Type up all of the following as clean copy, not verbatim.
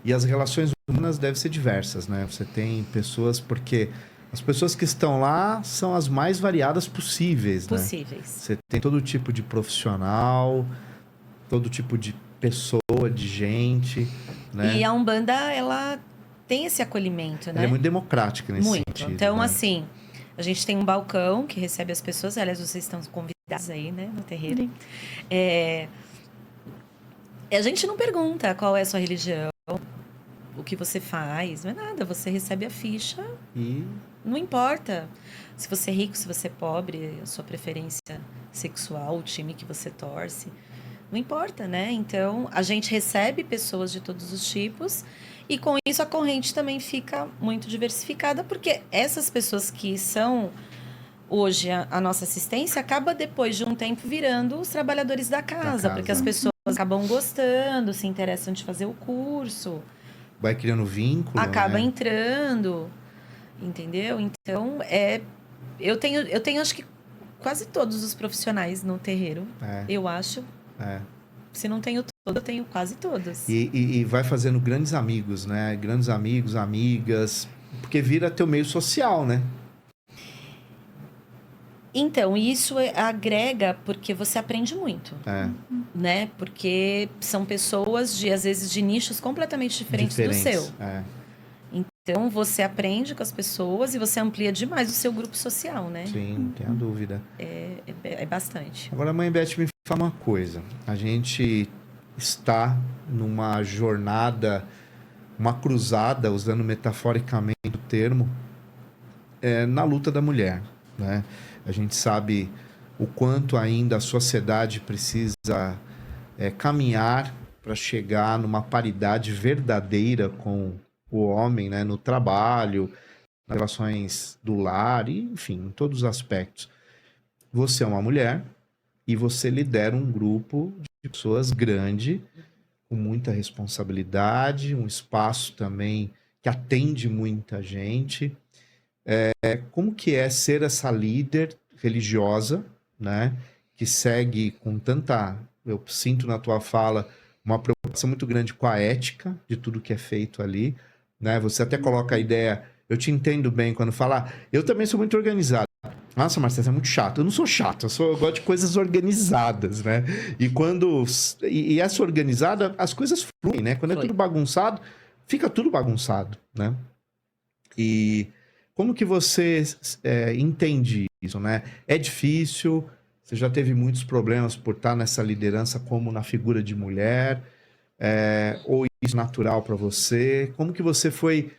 E as relações humanas devem ser diversas, né? Você tem pessoas, porque as pessoas que estão lá são as mais variadas possíveis, né? Possíveis. Você tem todo tipo de profissional, todo tipo de pessoa, de gente, né? E a Umbanda, ela tem esse acolhimento, né? Ela é muito democrática nesse muito. sentido. Então, né? assim, a gente tem um balcão que recebe as pessoas. Aliás, vocês estão convidados aí, né, no terreiro. A gente não pergunta qual é a sua religião, o que você faz, não é nada. Você recebe a ficha, E não importa se você é rico, se você é pobre, a sua preferência sexual, o time que você torce. Não importa, né? Então, a gente recebe pessoas de todos os tipos e com isso a corrente também fica muito diversificada, porque essas pessoas que são hoje a nossa assistência acaba depois de um tempo virando os trabalhadores da casa, porque as pessoas acabam gostando, se interessam de fazer o curso, vai criando vínculo, acaba né? entrando, entendeu? Então, eu tenho acho que quase todos os profissionais no terreiro, eu acho. Se não tenho todo, eu tenho quase todos. E vai fazendo grandes amigos, né? Grandes amigos, amigas, porque vira teu meio social, né? Então, isso agrega porque você aprende muito, né? Porque são pessoas às vezes, de nichos completamente diferentes do seu. Então, você aprende com as pessoas e você amplia demais o seu grupo social, né? Sim, não tenho dúvida. É bastante. Agora, mãe Beth, me fala uma coisa. A gente está numa jornada, uma cruzada, usando metaforicamente o termo, na luta da mulher, né? A gente sabe o quanto ainda a sociedade precisa caminhar para chegar numa paridade verdadeira com o homem, né? No trabalho, nas relações do lar, e, enfim, em todos os aspectos. Você é uma mulher e você lidera um grupo de pessoas grande, com muita responsabilidade, um espaço também que atende muita gente. Como que é ser essa líder religiosa, né? Que segue com tanta... Eu sinto na tua fala uma preocupação muito grande com a ética de tudo que é feito ali, né? Você até coloca a ideia... Eu te entendo bem quando fala... eu também sou muito organizado. Nossa, Marcelo, você é muito chato. Eu não sou chato, eu gosto de coisas organizadas, né? E essa organizada, as coisas fluem, né? Quando é tudo bagunçado, fica tudo bagunçado, né? E como que você entende isso, né? É difícil, você já teve muitos problemas por estar nessa liderança como na figura de mulher, ou isso é natural para você? Como que você foi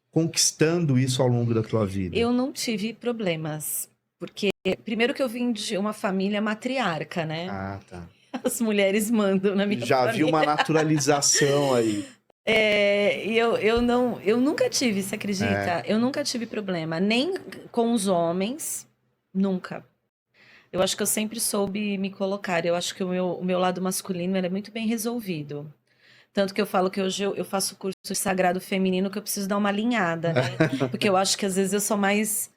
conquistando isso ao longo da tua vida? Eu não tive problemas, porque primeiro que eu vim de uma família matriarca, né? Ah, tá. As mulheres mandam na minha família. Já vi uma naturalização aí. E eu nunca tive, você acredita? Eu nunca tive problema, nem com os homens, nunca. Eu acho que eu sempre soube me colocar, eu acho que o meu lado masculino é muito bem resolvido. Tanto que eu falo que hoje eu faço curso de sagrado feminino, que eu preciso dar uma alinhada, né? Porque eu acho que às vezes eu sou mais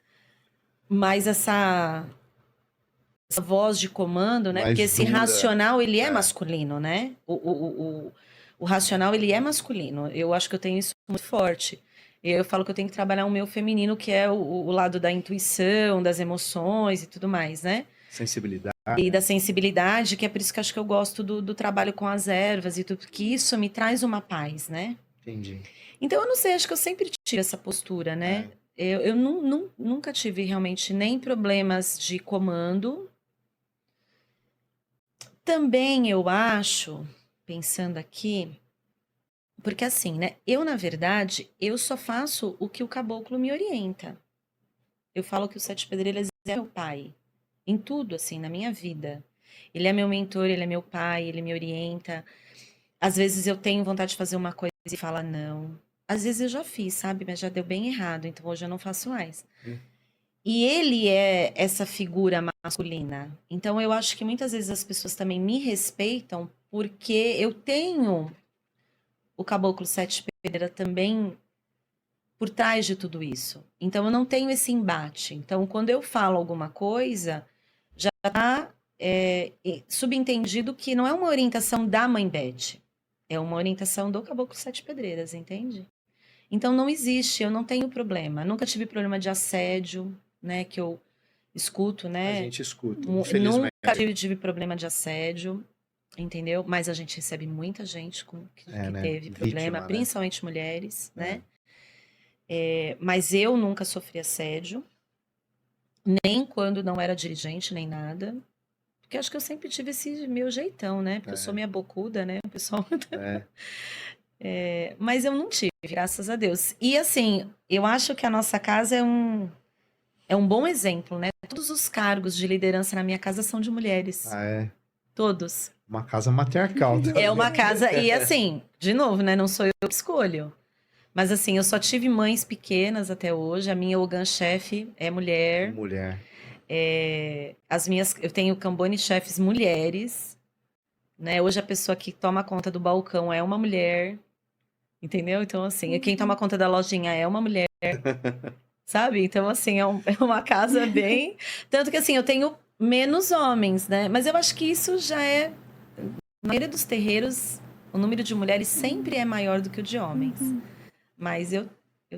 essa voz de comando, né? Mais Porque esse dura. racional, ele é masculino, né? O racional, ele é masculino. Eu acho que eu tenho isso muito forte. Eu falo que eu tenho que trabalhar o meu feminino, que é o lado da intuição, das emoções e tudo mais, né? Sensibilidade. E da sensibilidade, que é por isso que acho que eu gosto do trabalho com as ervas e tudo, porque isso me traz uma paz, né? Entendi. Então, eu não sei, acho que eu sempre tive essa postura, né? Eu nunca tive realmente nem problemas de comando. Também eu acho, pensando aqui, porque assim, né? Eu, na verdade, eu só faço o que o caboclo me orienta. Eu falo que o Sete Pedreiras é meu pai. Em tudo, assim, na minha vida. Ele é meu mentor, ele é meu pai, ele me orienta. Às vezes eu tenho vontade de fazer uma coisa e fala não. Às vezes eu já fiz, sabe? Mas já deu bem errado, então hoje eu não faço mais. E ele é essa figura masculina. Então eu acho que muitas vezes as pessoas também me respeitam porque eu tenho o Caboclo Sete Pedreiras também por trás de tudo isso. Então eu não tenho esse embate. Então quando eu falo alguma coisa, já está subentendido que não é uma orientação da mãe Beth. É uma orientação do Caboclo Sete Pedreiras, entende? Então não existe, eu não tenho problema. Nunca tive problema de assédio, né? Que eu escuto, A né? gente escuta, infelizmente. Nunca tive problema de assédio, entendeu? Mas a gente recebe muita gente que Né? teve problema, Vítima, né? principalmente mulheres, É. né? Mas eu nunca sofri assédio, nem quando não era dirigente, nem nada. Porque acho que eu sempre tive esse meu jeitão, né? Porque eu sou meia bocuda, né? O pessoal. Mas eu não tive, graças a Deus. E assim, eu acho que a nossa casa é um bom exemplo, né? Todos os cargos de liderança na minha casa são de mulheres. Ah, é? Todos. Uma casa matriarcal também. É uma casa. E assim, de novo, né? Não sou eu que escolho. Mas assim, eu só tive mães pequenas até hoje. A minha Ogan-chefe é mulher. Mulher. Eu tenho Cambone chefes mulheres, né? Hoje a pessoa que toma conta do balcão é uma mulher, entendeu? Então, assim, quem toma conta da lojinha é uma mulher, sabe? Então, assim, é uma casa bem. Tanto que, assim, eu tenho menos homens, né? Mas eu acho que isso já é. Na maioria dos terreiros, o número de mulheres sempre é maior do que o de homens. Mas eu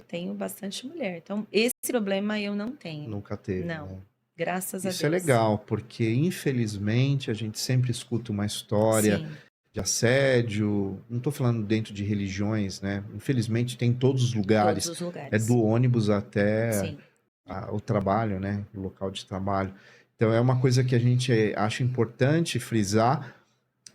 tenho bastante mulher. Então, esse problema eu não tenho. Nunca teve. Não. Né? Graças a Deus. Isso é legal, porque infelizmente a gente sempre escuta uma história de assédio. Não estou falando dentro de religiões, né? Infelizmente tem em todos os lugares. Todos os lugares. É do ônibus até o trabalho, né? O local de trabalho. Então é uma coisa que a gente acha importante frisar,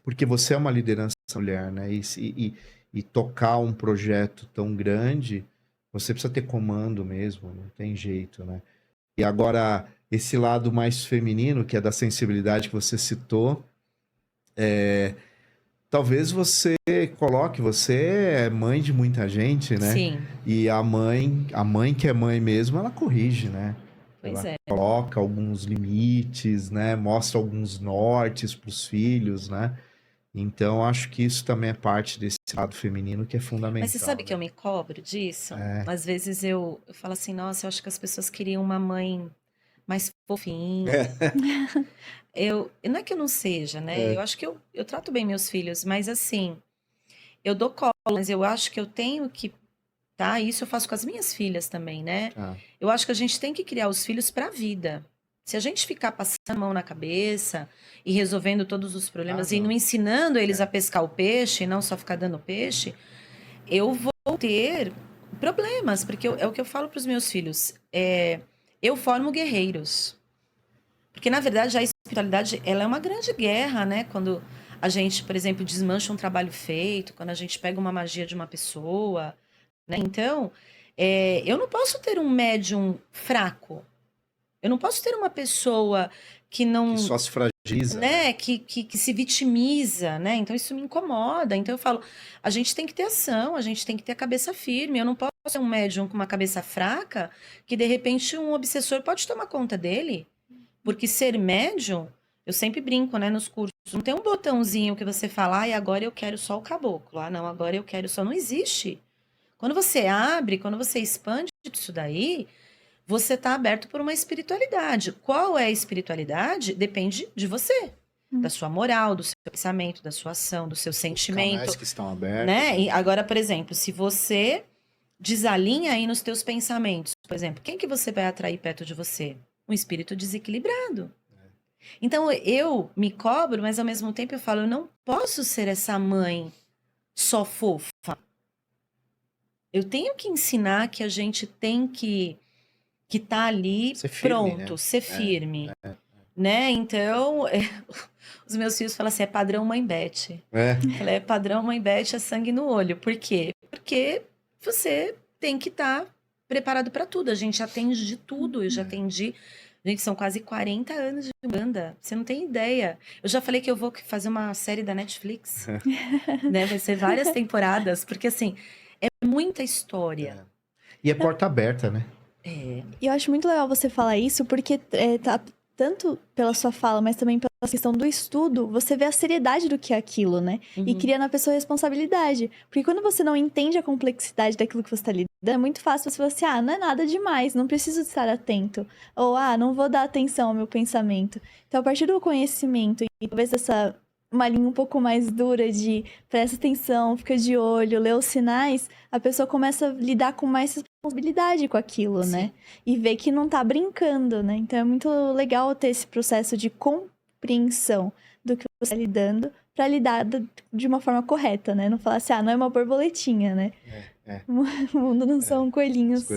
porque você é uma liderança mulher, né? E tocar um projeto tão grande, você precisa ter comando mesmo, não tem jeito, né? E agora, esse lado mais feminino, que é da sensibilidade que você citou, talvez você é mãe de muita gente, né? Sim. E a mãe que é mãe mesmo, ela corrige, né? Pois ela coloca alguns limites, né? Mostra alguns nortes para os filhos, né? Então, acho que isso também é parte desse lado feminino que é fundamental. Mas você sabe que eu me cobro disso? Às vezes eu falo assim, nossa, eu acho que as pessoas queriam uma mãe mais fofinha. Não é que eu não seja, né? Eu acho que eu trato bem meus filhos, mas assim, eu dou colo, mas eu acho que eu tenho que. Tá? Isso eu faço com as minhas filhas também, né? Eu acho que a gente tem que criar os filhos para a vida. Se a gente ficar passando a mão na cabeça e resolvendo todos os problemas e não ensinando eles a pescar o peixe, e não só ficar dando peixe, eu vou ter problemas, porque é o que eu falo para os meus filhos. Eu formo guerreiros. Porque, na verdade, a espiritualidade ela é uma grande guerra, né? Quando a gente, por exemplo, desmancha um trabalho feito, quando a gente pega uma magia de uma pessoa, né? Então, eu não posso ter um médium fraco. Eu não posso ter uma pessoa que não... Que só se fragiliza. Né? Que se vitimiza, né? Então, isso me incomoda. Então, eu falo, a gente tem que ter ação, a gente tem que ter a cabeça firme. Eu não posso ser um médium com uma cabeça fraca que, de repente, um obsessor pode tomar conta dele. Porque ser médium, eu sempre brinco, né, nos cursos, não tem um botãozinho que você fala, agora eu quero só o caboclo. Não, agora eu quero só... Não existe. Quando você abre, quando você expande isso daí... Você está aberto por uma espiritualidade. Qual é a espiritualidade? Depende de você. Da sua moral, do seu pensamento, da sua ação, do seu sentimento. Os canais que estão abertos. Né? E agora, por exemplo, se você desalinha aí nos teus pensamentos, por exemplo, quem que você vai atrair perto de você? Um espírito desequilibrado. Então, eu me cobro, mas ao mesmo tempo eu falo, eu não posso ser essa mãe só fofa. Eu tenho que ensinar que a gente tem que tá ali ser firme, pronto, né? ser firme, né? Então, os meus filhos falam assim, é padrão mãe Beth. Ela é padrão mãe Beth, é sangue no olho. Por quê? Porque você tem que estar preparado para tudo. A gente atende de tudo. Eu já atendi... Gente, são quase 40 anos de banda. Você não tem ideia. Eu já falei que eu vou fazer uma série da Netflix. Né? Vai ser várias temporadas. Porque, assim, é muita história. E é porta aberta, né? E eu acho muito legal você falar isso, porque tanto pela sua fala, mas também pela questão do estudo, você vê a seriedade do que é aquilo, né? E cria na pessoa responsabilidade. Porque quando você não entende a complexidade daquilo que você está lidando, é muito fácil você falar assim, não é nada demais, não preciso estar atento. Ou, não vou dar atenção ao meu pensamento. Então, a partir do conhecimento e talvez dessa uma linha um pouco mais dura de presta atenção, fica de olho, lê os sinais, a pessoa começa a lidar com mais responsabilidade com aquilo, né? E ver que não tá brincando, né? Então é muito legal ter esse processo de compreensão do que você está lidando para lidar de uma forma correta, né? Não falar assim, não é uma borboletinha, né? O mundo não são coelhinhos.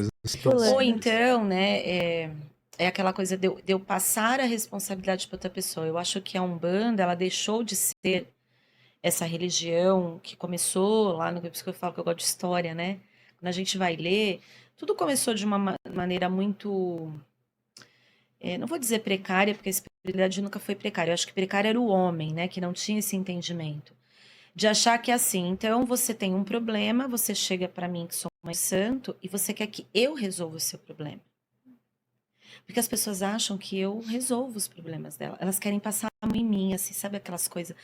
Ou então, né, é aquela coisa de eu passar a responsabilidade para outra pessoa. Eu acho que a Umbanda, ela deixou de ser essa religião que começou lá no... Por isso que eu falo que eu gosto de história, né? Quando a gente vai ler, tudo começou de uma maneira muito... não vou dizer precária, porque a espiritualidade nunca foi precária. Eu acho que precária era o homem, né? Que não tinha esse entendimento. De achar que assim, então você tem um problema, você chega para mim que sou mãe santo e você quer que eu resolva o seu problema. Porque as pessoas acham que eu resolvo os problemas dela. Elas querem passar a mão em mim, assim, sabe aquelas coisas.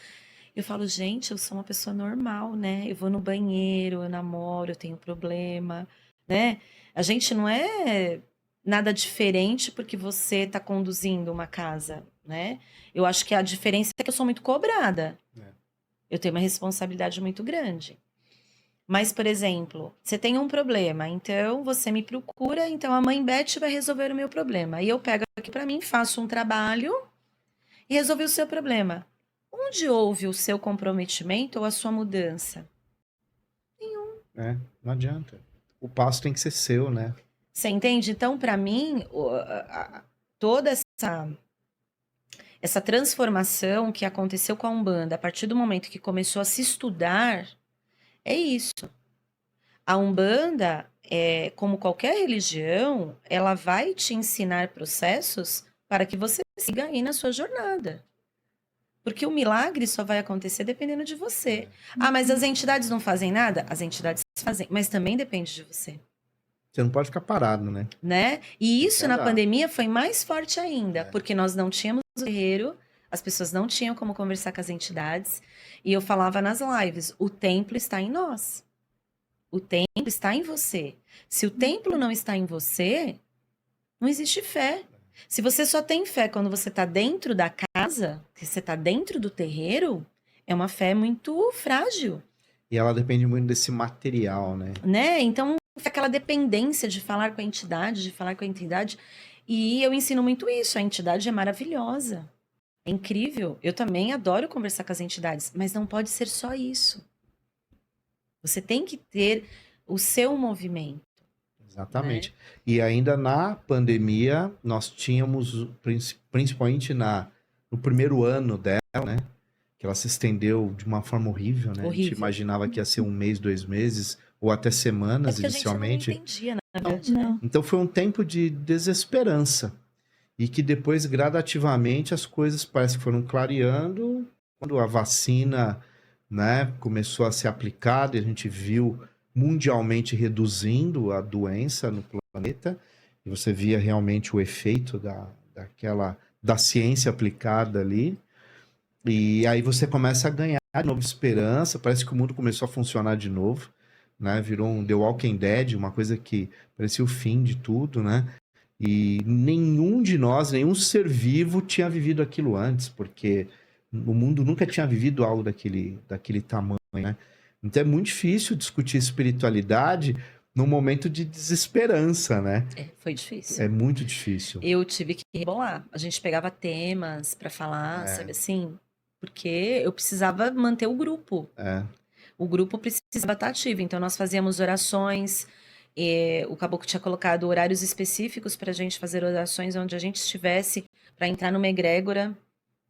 Eu falo, gente, eu sou uma pessoa normal, né? Eu vou no banheiro, eu namoro, eu tenho problema, né? A gente não é nada diferente porque você está conduzindo uma casa, né? Eu acho que a diferença é que eu sou muito cobrada. Eu tenho uma responsabilidade muito grande. Mas, por exemplo, você tem um problema, então você me procura, então a mãe Beth vai resolver o meu problema. E eu pego aqui para mim, faço um trabalho e resolvi o seu problema. Onde houve o seu comprometimento ou a sua mudança? Nenhum. Não adianta. O passo tem que ser seu, né? Você entende? Então, para mim, toda essa transformação que aconteceu com a Umbanda, a partir do momento que começou a se estudar, é isso. A Umbanda, como qualquer religião, ela vai te ensinar processos para que você siga aí na sua jornada. Porque o milagre só vai acontecer dependendo de você. Mas as entidades não fazem nada? As entidades fazem, mas também depende de você. Você não pode ficar parado, né? E isso na pandemia foi mais forte ainda, porque nós não tínhamos o terreiro, as pessoas não tinham como conversar com as entidades. E eu falava nas lives, o templo está em nós. O templo está em você. Se o templo não está em você, não existe fé. Se você só tem fé quando você está dentro da casa, que você está dentro do terreiro, é uma fé muito frágil. E ela depende muito desse material, né? Então, aquela dependência de falar com a entidade, de falar com a entidade. E eu ensino muito isso. A entidade é maravilhosa. É incrível. Eu também adoro conversar com as entidades, mas não pode ser só isso. Você tem que ter o seu movimento. Exatamente. Né? E ainda na pandemia, nós tínhamos, principalmente no primeiro ano dela, né? Que ela se estendeu de uma forma horrível, né? Horrível. A gente imaginava que ia ser 1 mês, 2 meses, ou até semanas inicialmente. A gente não entendia, na verdade, né? Então foi um tempo de desesperança. E que depois, gradativamente, as coisas parece que foram clareando. Quando a vacina, né, começou a ser aplicada, a gente viu mundialmente reduzindo a doença no planeta, e você via realmente o efeito da ciência aplicada ali, e aí você começa a ganhar de novo esperança, parece que o mundo começou a funcionar de novo, né? Virou um The Walking Dead, uma coisa que parecia o fim de tudo, né? E nenhum de nós, nenhum ser vivo tinha vivido aquilo antes, porque o mundo nunca tinha vivido algo daquele tamanho, né? Então é muito difícil discutir espiritualidade num momento de desesperança, né? Foi difícil. É muito difícil. Eu tive que rebolar. A gente pegava temas para falar, sabe assim? Porque eu precisava manter o grupo. O grupo precisava estar ativo. Então nós fazíamos orações. O caboclo tinha colocado horários específicos para a gente fazer orações onde a gente estivesse para entrar numa egrégora,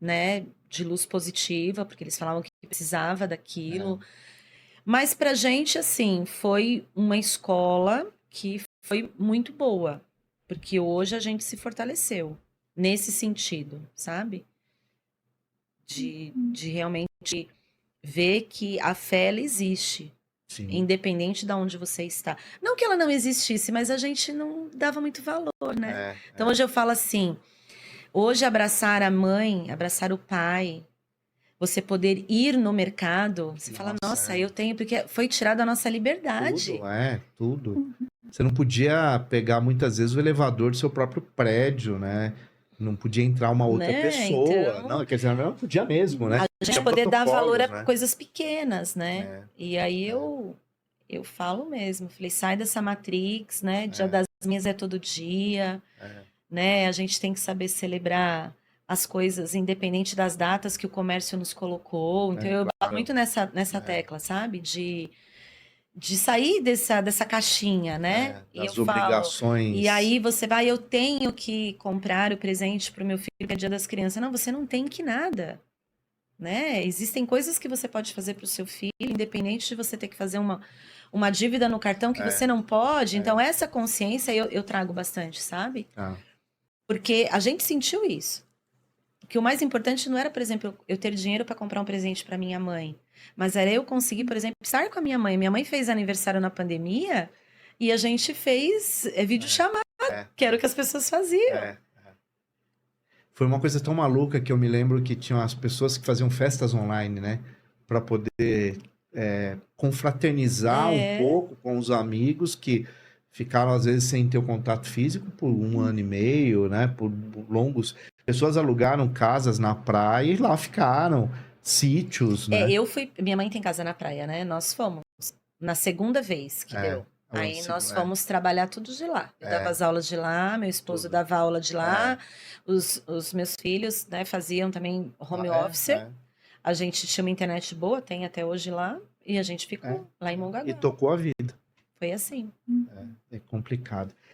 né, de luz positiva, porque eles falavam que precisava daquilo. Mas pra gente, assim, foi uma escola que foi muito boa, porque hoje a gente se fortaleceu nesse sentido, sabe? De realmente ver que a fé, ela existe. Sim. Independente de onde você está. Não que ela não existisse, mas a gente não dava muito valor, né? Então hoje eu falo assim, hoje abraçar a mãe, abraçar o pai, você poder ir no mercado, você fala, nossa, eu tenho, porque foi tirada a nossa liberdade. Tudo. Você não podia pegar muitas vezes o elevador do seu próprio prédio, né? Não podia entrar uma outra Né? pessoa. Então- Não, quer dizer, não podia mesmo, né? A gente Tinha poder dar valor a protocolos, né? coisas pequenas, né? É, E aí eu falo mesmo, falei, sai dessa Matrix, né? Dia É. das Mães é todo dia, é, né? A gente tem que saber celebrar as coisas independente das datas que o comércio nos colocou. Então eu bato claro. muito nessa É. tecla, sabe? De sair dessa caixinha, né? E das eu falo, obrigações. e aí você vai, eu tenho que comprar o presente para o meu filho que é Dia das Crianças. Não, você não tem que nada, né? Existem coisas que você pode fazer para o seu filho, independente de você ter que fazer uma dívida no cartão que você não pode. Então, essa consciência eu trago bastante, sabe? Ah, Porque a gente sentiu isso. Que o mais importante não era, por exemplo, eu ter dinheiro para comprar um presente para minha mãe, mas era eu conseguir, por exemplo, estar com a minha mãe. Minha mãe fez aniversário na pandemia e a gente fez videochamada, que era o que as pessoas faziam. Foi uma coisa tão maluca que eu me lembro que tinham as pessoas que faziam festas online, né? Para poder confraternizar um pouco com os amigos que ficaram, às vezes, sem ter o contato físico por 1 ano e meio, né? Por longos. Pessoas alugaram casas na praia e lá ficaram. Sítios, né? Eu fui. Minha mãe tem casa na praia, né? Nós fomos. Na segunda vez que deu. Aí nós fomos trabalhar tudo de lá. Eu dava as aulas de lá, meu esposo dava aula de lá, os meus filhos, né, faziam também home office. A gente tinha uma internet boa, tem até hoje lá, e a gente ficou lá em Mongaguá. E tocou a vida. Foi assim. É complicado.